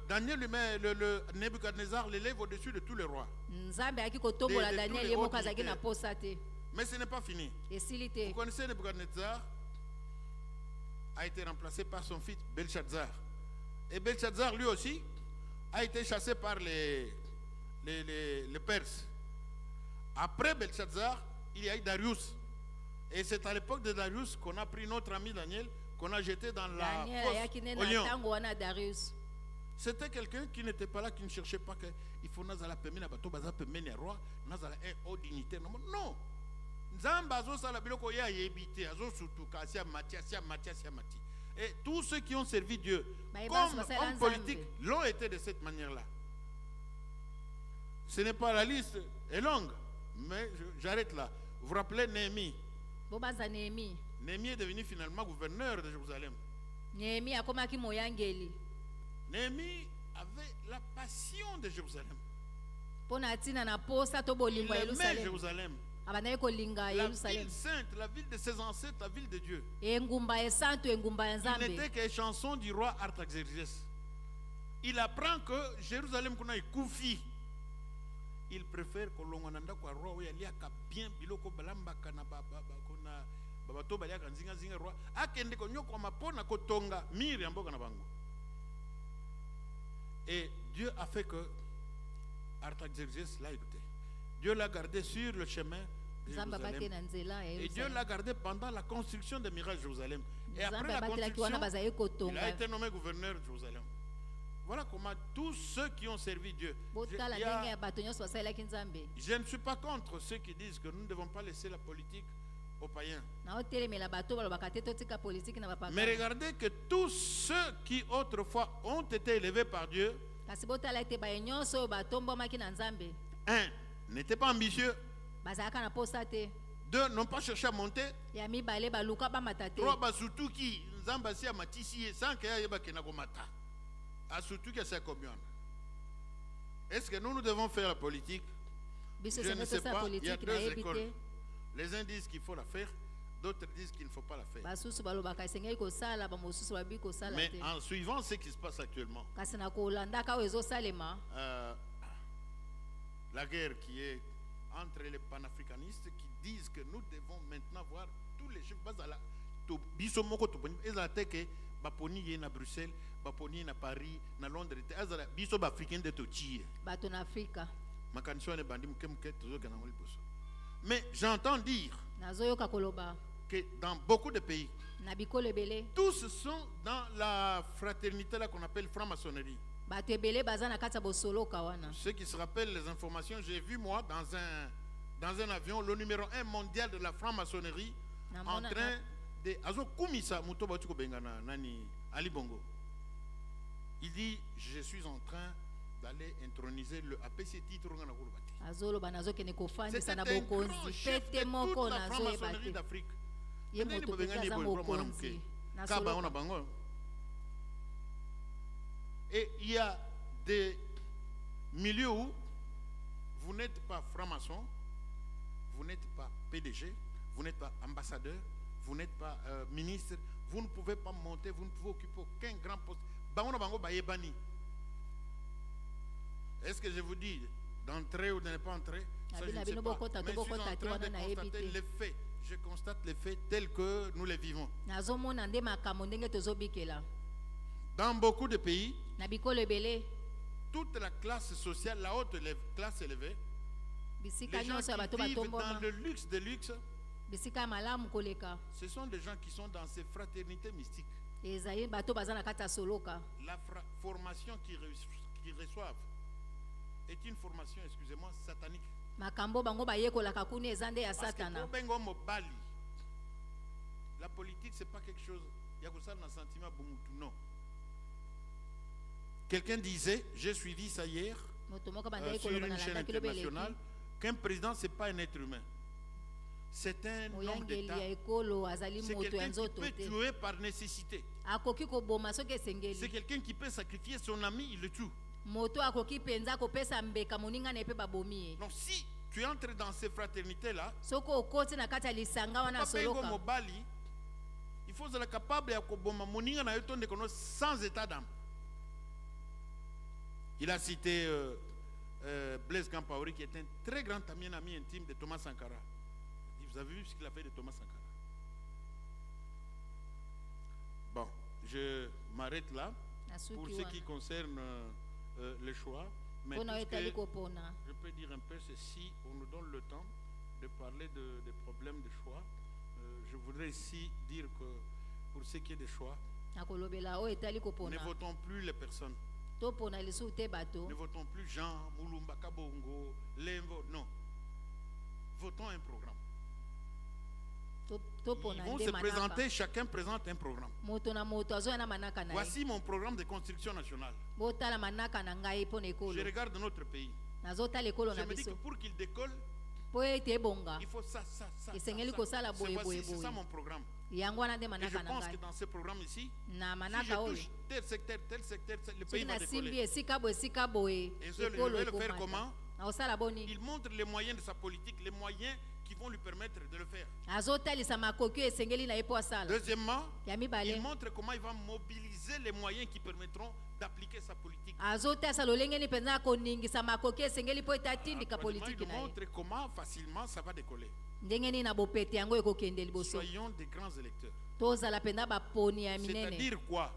Daniel lui-même, le Nebuchadnezzar l'élève au-dessus de tous les rois. nzambe ayaki kotombola De Daniel tous les ye moko hauts azalaki na dignitaires. posa te Mais ce n'est pas fini. esili Vous te connaissez Nebuchadnezzar a été remplacé par son fils Belshazzar. Et Belshazzar lui aussi a été chassé par les Perses. Après Belshazzar, il y a eu Darius. Et c'est à l'époque de Darius qu'on a pris notre ami Daniel, qu'on a jeté dans la Daniel fosse ayaki ne au na lion. ntango wana Darius C'était quelqu'un qui n'était pas là, qui ne cherchait pas qu'il faut nazala pemeni bato baza pemeni ya roi, nazala un haut dignitaire. Non. Nzamba azo sala biloko ya yebite, azo sutuka asia mati. Et tous ceux qui ont servi Dieu Bah, comme bah, c'est la hommes politiques Nzambe. l'ont été de cette manière-là. Ce n'est pas, la liste est longue, mais j'arrête là. Vous vous rappelez Néhémie? bobanza Nehemi Néhémie est devenu finalement gouverneur de Jérusalem. Nehemi akomaki moyangeli Néhémie avait la passion de Jérusalem. mpo na ntina na posa to Il bolingo ya aimait Yerusalemu Jérusalem. abandaki kolinga La ville Yerusalemu sainte, la ville de ses ancêtres, la ville de Dieu. engumba esantu engumba ya Il nzambe n'était que chanson du roi Artaxerxès. Il apprend que Jérusalem kuna ikufi. Il préfère que l'on anda kwa roi où il y a bien biloko balambaka na kuna babato baliaka nzinga zinga roi akende ko nyoko mapona ko tonga miri amboka na bango. Et Dieu a fait que Artaxerxès l'a écouté. Dieu l'a gardé sur le chemin de nzambe abaki Jérusalem. na nzela ya Et Dieu Yerusalemu l'a gardé pendant la construction des murailles de Jérusalem. Et nzambe après la abatelaki wana construction, bazali il a kotonga été nommé gouverneur de Jérusalem. Voilà comment tous ceux qui ont servi Dieu. botala ndenge ya bato nyonso basalelaki nzambe Je ne suis pas contre ceux qui disent que nous ne devons pas laisser la politique aux païens. naotelemela bato balobaka te totika politiki na Mais bapaka regardez que tous ceux qui autrefois ont été élevés par Dieu, kasi botala ete baye nyonso oyo batombwamaki na nzambe un, n'étaient pas ambitieux, bazalaka na posa te deux, n'ont pas cherché à monter, ya mibale baluka bamata te trois, surtout qui nzamba si amatisi sans que yeba kenako mata. Surtout que c'est combien. Est-ce que nous devons faire la politique? biso Je ne senge sais tosala pas, il y a politiki deux nayebi écoles. te Les uns disent qu'il faut la faire, d'autres disent qu'il ne faut pas la faire. basusu balobaka esengeli kosala bamosusu babi kosala Mais te en suivant ce qui se passe actuellement, kasi na kolandaka oyo ezosalema la guerre qui est entre les panafricanistes qui disent que nous devons maintenant voir tous les chefs bazala to biso moko to boni ezala te ke baponi ye na Bruxelles, baponi na Paris, na Londres te ezala biso ba africain de to tie bato na afrika makanisi ne bandi muke muke tozo kana ngoli boso. Mais j'entends dire nazoyoka koloba que dans beaucoup de pays, na bikolo ebele tous sont dans la fraternité là qu'on appelle franc-maçonnerie. bato ebele baza na kati ya bosoloka wana Ceux qui se rappellent les informations, j'ai vu moi dans un avion le numéro 1 mondial de la franc-maçonnerie en train de azo kumisa muto batu ko bengana nani Ali Bongo. Il dit je suis en train d'aller introniser le APC titre ngana ko bati. azoloba nazokende kofandisa C'était na un grand bokonzi chef pete de moko toute la nazoyeba franc-maçonnerie te d'Afrique. ye moto mpenza aza mokonzi Kaba ona bango. Et il y a des milieux où vous n'êtes pas franc-maçon, vous n'êtes pas PDG, vous n'êtes pas ambassadeur, vous n'êtes pas ministre, vous ne pouvez pas monter, vous ne pouvez occuper aucun grand poste. Bango na bango bayebani. Est-ce que je vous dis d'entrer ou de ne pas entrer? Ça, je ne sais pas. Mais je suis en train de constater les faits. Je constate les faits tels que nous les vivons. nazomona nde makambo ndenge tozobikela Dans beaucoup de pays, na bikolo ebele toute la classe sociale, la haute classe élevée, bisika les gens nyonso ya bato qui vivent dans batombwama le luxe de luxe, bisika ya malamu koleka ce sont des gens qui sont dans ces fraternités mystiques. ezali bato baza na kati ya soloka La formation qu'ils reçoivent est une formation, excusez-moi, satanique. makambo bango bayekolaka kuna eza nde ya Parce que satana pour Bengo Mobali, la politique, ce n'est pas quelque chose, il y a ça dans le sentiment Bumutu, non. Quelqu'un disait, j'ai suivi ça hier, moto moko bandaki sur koloba une na chaîne landaki loba internationale, eleki qu'un président, ce n'est pas un être humain. c'est un homme moyangeli d'État. ya ekolo azali C'est moto ya quelqu'un qui nzoto peut te tuer par nécessité. akoki koboma soki C'est esengeli quelqu'un qui peut sacrifier son ami, il le tue. moto akoki mpenza kopesa mbeka moninga na ye mpe babomi ye Donc si tu entres dans ces fraternités-là, soki okoti na kati ya lisanga wana Papengo soloka Mobali, il faut être capable de koboma moninga na yoto ndekono sans état d'âme. Il a cité Blaise Compaoré, qui est un très grand ami intime de Thomas Sankara. Vous avez vu ce qu'il a fait de Thomas Sankara? Bon, je m'arrête là pour nasuki ce wana qui concerne le choix. Mais mpona oyo tout ce etali que kopona je peux dire un peu, c'est si on nous donne le temps de parler des problèmes de choix. Je voudrais ici dire que pour ce qui est des choix, nakolobela oyo etali ne kopona votons plus les personnes. topona lisusu te bato Ne votons plus Jean, Moulumba, Kabongo, Lembo. Non. Votons un programme. topona Ils vont nde se manaka présenter, chacun présente un programme. moto na moto azoya na manaka na ye Voici mon programme de construction nationale. botala manaka na ngai mpo na Je ekolo regarde notre pays. nazotala ekolo Je na me dis que biso pour qu'il décolle, mpo ete ebonga il faut ça. esengeli kosala boye boye C'est ça boye mon programme. yango wana nde Et je manaka na pense que ngai dans ce programme ici, na si manaka je oyo touche tel secteur, le pays soki va nasimbi décoller. esika boye Et je ekolo vais le faire ekomata comment? nakosala boni Il montre les moyens de sa politique, les moyens qui vont lui permettre de le faire. azotalisa makoki oyo esengeli na ye mpo asala Deuxièmement, ya il mibale montre comment il va mobiliser les moyens qui permettront d'appliquer sa politique. azotalisa lolenge nini mpenza koningisa makoki esengeli mpo ete atindika Troisièmement, politiki il na ye montre comment facilement ça va décoller. ndenge nini na bopete yango ekokende liboso Soyons des grands électeurs. tozala mpenza baponi ya minene C'est-à-dire quoi?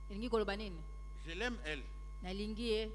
elingi koloba nini Je l'aime elle. nalingi ye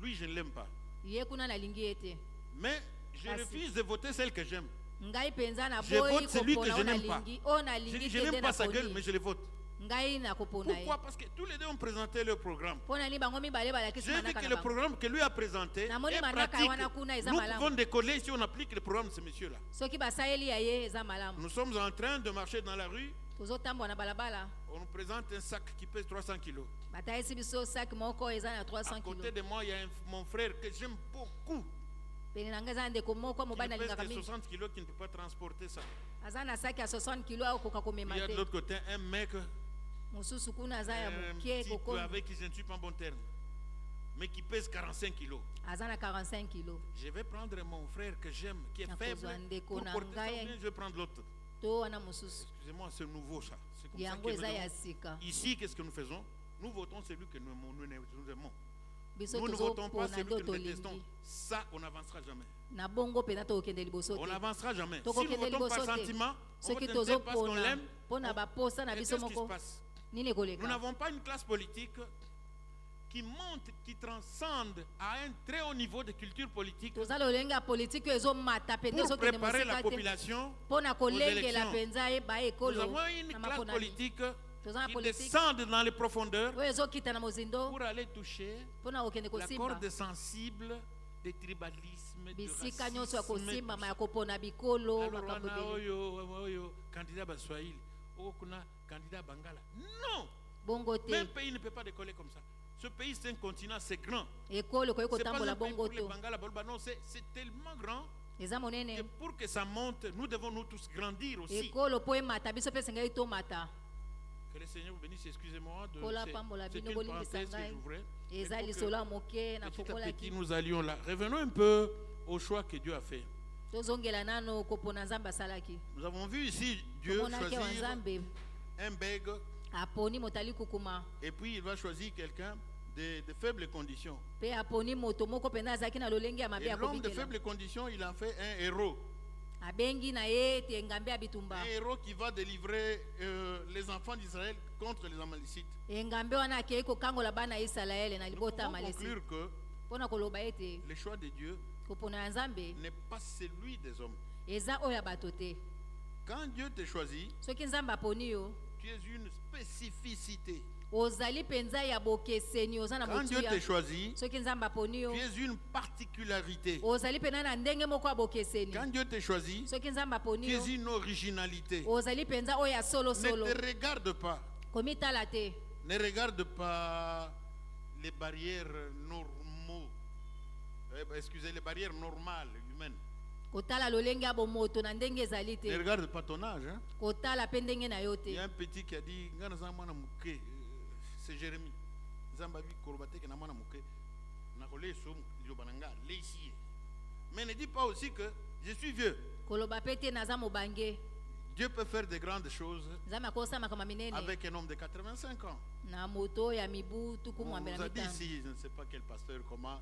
Lui, je ne l'aime pas. ye kuna nalingi ye te Mais je Merci. refuse de voter celle que j'aime. ngai mpenza Je naboyi vote celui que kopona je oyo n'aime pas. nalingi oyo Je nalingi dis, je te nde n'aime pas sa gueule, mais naponi je le vote. ngai nakopona ye Pourquoi? Parce que tous les deux ont présenté leur programme. mpo na nini bango mibale balakisi J'ai vu manaka que na le bango programme que lui a présenté Namoni est manaka pratique. wana kuna eza Nous malamu. pouvons décoller si on applique le programme de ce monsieur-là. soki basaleli ya ye eza malamu Nous sommes en train de marcher dans la rue. tozotambola na balabala On nous présente un sac qui pèse 300 kilos. batayisi biso saki moko oyo eza na À 300 côté kilo de moi, il y a mon frère que j'aime beaucoup. pene na ngai eza na ndeko moko Qui mobali ne pèse nalingaka que mingi 60 kilos qui ne peut pas transporter ça. aza na saki ya 60 kilo akokoka Il komema y a de te l'autre côté un mec mosusu kuna aza ya un moke petit peu kokomi avec qui je ne suis pas en bon terme, mais qui pèse 45 kilos. aza na 45 kilo Je vais prendre mon frère que j'aime, qui est Na faible, kozwa ndeko pour na porter ça, ou ngai. bien je vais prendre l'autre. to wana mosusu Excusez-moi, c'est nouveau ça. C'est comme ça yango que nous eza ya devons- sika Ici, qu'est-ce que nous faisons? Nous votons celui que nous aimons. biso Nous ne votons pas tozopona celui nde que nous détestons. tolingi Ça, on n'avancera jamais. na bongo mpenza tokokende liboso On te n'avancera jamais. Si nous tokokende votons par liboso te sentiment, on soki vote un tel parce qu'on tozopona l'aime. mpo na baposa na Et biso qu'est-ce qui se moko passe? nini Nous ekoleka n'avons pas une classe politique qui monte, qui transcende à un très haut niveau de culture politique toza lolenge ya politiki oyo ezomata mpenza pour ezokende préparer la mosika te population. mpo na kolengela élections. mpenza yeba Nous ekolo avons une na classe maponami politique toza na qui politiki descend dans les profondeurs oyo ezokita na mozindo pour aller toucher mpo na kokende la kosimba corde sensible des tribalismes, du bisika nyonso ya racisme. kosimbama ya kopona bikolo Alors makambo wana ebele oyo candidat baswahili oyo kuna candidat bangala. Non, bongo te même pays ne peut pas décoller comme ça. Ce pays c'est un continent, c'est grand. ekolo ekoki C'est pas kotambola un pays bongo pour les to bangala baloba. Non, c'est tellement grand eza que monene pour que ça monte, nous devons nous tous grandir aussi. ekolo mpo emata biso mpe esengeli tomata Que le Seigneur vous bénisse, excusez-moi. kola pambola C'est bino une bolimbisa parenthèse que ngai j'ouvrais. eza Mais pour lisolo que ya moke na petit à petit fokolaki nous allions là. Revenons un peu au choix que Dieu a fait. tozongela nano kopona nzambe asalaki Nous avons vu ici Dieu tomonaki awa choisir nzambe un bègue aponi moto ali kukuma et puis il va choisir quelqu'un de faibles conditions. mpe aponi moto moko mpenza azalaki na lolenge ya mabe Et ya l'homme de kobikela faibles conditions, il en fait un héros. abengi na ye ete engambe ya bitumba Un héros qui va délivrer les enfants d'Israël contre les Amalicites. engambe wana akei kokangola bana ya isalaele na Nous libota ya pouvons malesi conclure que mpo na koloba ete le choix de Dieu kopona ya nzambe n'est pas celui des hommes. eza oyo ya bato te Quand Dieu te choisit, soki nzambe aponi yo tu es une spécificité. ozali mpenza ya bokeseni oza na Quand Dieu te motuya choisit, soki nzambe aponi yo tu es une particularité. ozali mpenza na ndenge moko ya bokeseni Quand Dieu te choisit, soki nzambe tu aponi yo es une originalité. ozali mpenza oyo ya Ne solosolo te regarde pas. komitala te Ne regarde pas les barrières normaux. Excusez, les barrières normales humaines. Kotala lolenge ya bomoto na ndenge ezali Ne te. regarde pas ton âge. Hein? Kotala pe ndenge na yo Il y a te. un petit qui a dit, Ngana za mwana muke, c'est Jérémie. Zamba bi korobate ke na mwana muke. Na kole so liyobananga leisi. Mais ne dis pas aussi que je suis vieux. Koloba pe te naza mobange. Dieu peut faire de grandes choses Nzambe akosala makambo minene. avec un homme de 85 ans. Na moto ya mibu tuku On mwambe nous na a dit mitano. ici, je ne sais pas quel pasteur, comment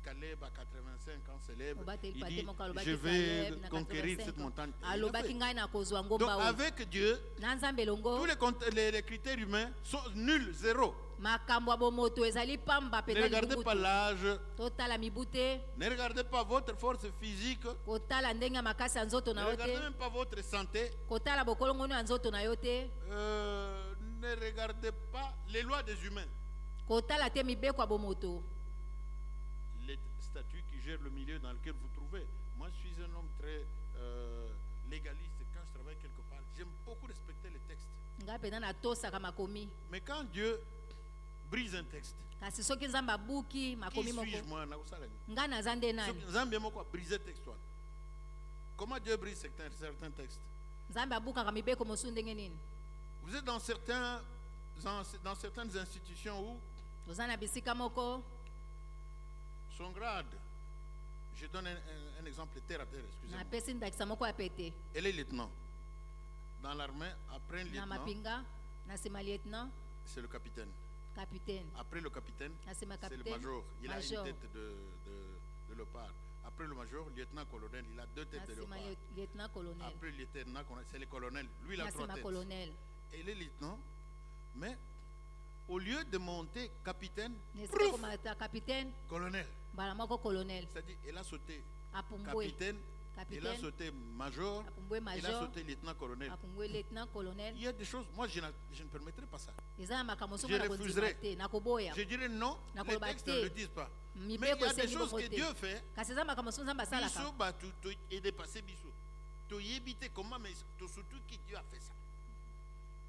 Caleb à 85 ans célèbre. Il dit, je vais conquérir cette montagne. Et il a fait. Alobaki ngai na kozwa Donc ngomba oyo. avec Dieu, Na Nzambe longo. tous les critères humains sont nuls, zéro. Makambo ya bomoto ezali pamba Ne pena regardez pas l'âge, totala mibu te. ne regardez pas votre force physique, Kotala ndenge ya makasi ya nzoto ne na yo regardez te. même pas votre santé, Kotala bokolongono ya nzoto na yo te. ne regardez pas les lois des humains. Kotala te mibeko ya bomoto. Les statuts qui gèrent le milieu dans lequel vous trouvez. Moi, je suis un homme très légaliste. Quand je travaille quelque part, j'aime beaucoup respecter les textes. Ngai pena na tosaka makomi. Mais quand Dieu brise un texte, Kasi soki Nzambe abuki qui makomi suis-je moko. moi na kusala ni? Ngai naza nde nani? Nzambe moko a brisé texte toi. Comment Dieu brise certains textes? Nzambe abukaka mibeko mosusu ndenge nini? Vous êtes dans certaines institutions où Toza na bisika moko. son grade, je donne un exemple terre à terre, excusez-moi. Napesi ndakisa moko ya pete. Elle est lieutenant. Dans l'armée, après un Na lieutenant, mapinga, na nsima lieutenant, c'est le capitaine. capitaine. Après le capitaine, Na nsima c'est le capitaine. major. Il a Major. une tête de léopard. Après le major, lieutenant-colonel, il a deux Na têtes de nsima léopard. lieutenant colonel. Après le lieutenant, c'est le colonel. Lui, il a Na trois nsima têtes. colonel. Et le lieutenant, mais au lieu de monter capitaine, Nesika prouf, komata capitaine, colonel. bala moko colonel. C'est-à-dire, il a sauté Apumbwe. capitaine, il a Capitaine. sauté major, Apumbwe il a major. sauté lieutenant-colonel. Apumbwe lieutenant colonel. Il y a des choses, moi je ne permettrai pas ça. Eza na makambo Je soko na refuserai. kondima te, na koboya. Je dirais non, Na les koloba textes ne te. le disent pas. Mais il y Mibeko a des esengi choses bongo que te. Dieu fait. Kasi eza makambo mosusu Nzambe Biso asalaka. batu et dépasser biso. To yebite comment mais surtout qui Dieu a fait ça.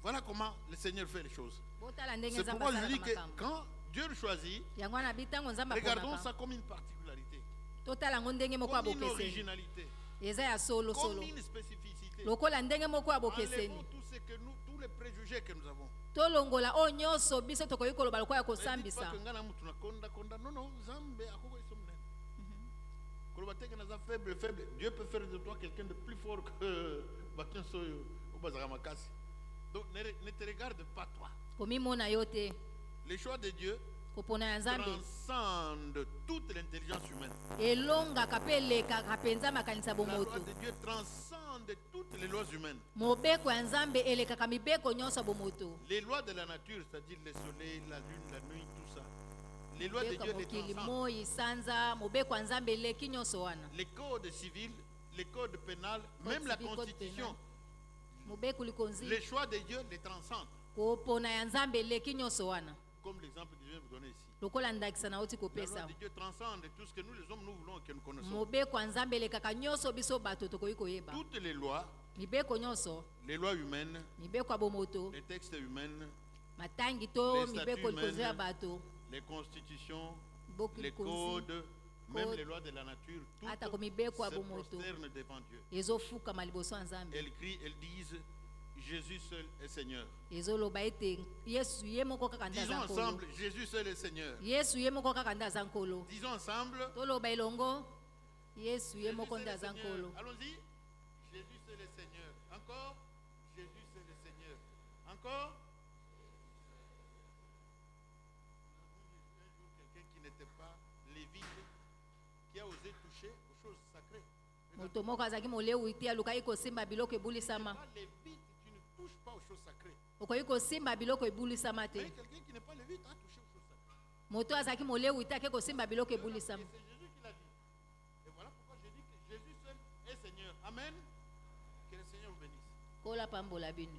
Voilà comment le Seigneur fait les choses. Botala ndenge C'est Nzambe pourquoi je dis asalaka que makambo. quand Dieu le choisit, Yango wana bitango Nzambe regardons aponaka. ça comme une particularité, Totala ngo ndenge moko comme une abokeseni. originalité, Eza ya solo comme solo. une spécificité. Lokola ndenge moko abokeseni. Enlevons tout ce que nous, tous les préjugés que nous avons. Tolongola oyo nyonso biso tokoki koloba lokola ya Ne dites pas kosambisa. que ngana mutu na konda. Non, non, Zambe akoko iso mnene. Koloba teke naza faible. Dieu peut faire de toi quelqu'un de plus fort que Batin Soyo ou Bazara Makasi. Donc ne te regarde pas toi. Komimona yo te. Les choix de Dieu Kopona ya Nzambe. transcendent toute l'intelligence humaine. Elongaka mpe elekaka mpenza makanisa La loi bomoto. de Dieu transcende toutes les lois humaines. Mobeko ya Nzambe elekaka mibeko nyonso ya bomoto. Les lois de la nature, c'est-à-dire le soleil, la lune, la nuit, tout ça. Les lois de Mobeko Dieu ya les mokili transcendent. moi sanza mobeko ya Nzambe eleki nyonso wana. Les codes civils, les codes pénals, Code même la civil, code constitution, Mobeko likonzi. les choix de Dieu les transcendent. Kopona ya Nzambe eleki nyonso wana. Comme l'exemple que je viens de vous donner ici. Lokola ndakisa na oti La loi kopesa. de Dieu transcende tout ce que nous les hommes nous voulons et que nous connaissons. Mobeko ya Nzambe elekaka nyonso biso bato tokoki koyeba. Toutes les lois, Mibeko nyonso, les lois humaines, mibeko ya bomoto, les textes humains, matangi to Les mibeko statuts likonzi ya humaines. bato, les constitutions, boki les likonzi. codes, même Code. les lois de la nature, toutes Ata ko mibeko ya se bomoto. prosternent devant Dieu. Ezofukama liboso ya Nzambe. Elles crient, elles disent, Jésus seul est Seigneur. Ezoloba ete Yesu ye moko kaka nde Disons aza nkolo. ensemble, Jésus seul est Seigneur. Yesu ye moko kaka nde aza nkolo. Disons ensemble, Toloba elongo Yesu ye Jésus moko seul nde est aza Seigneur. nkolo. Allons-y. Jésus seul est Seigneur. Encore, Jésus seul est Seigneur. Encore. Un jour, quelqu'un qui n'était pas lévite, qui a osé toucher aux choses sacrées. Moto moko azalaki molewi te alukaki kosimba biloko ebulisama. Pas lévite, tu ne touches pas aux choses sacrées. Okoki kosimba biloko ebulisama te. Mais quelqu'un qui n'est pas lévite a touché aux choses sacrées. Moto azalaki molewi te ake kosimba biloko Et ebulisama. c'est Jésus qui l'a dit. Et voilà pourquoi je dis que Jésus seul est Seigneur. Amen. Que le Seigneur vous bénisse. Kola pambola bino.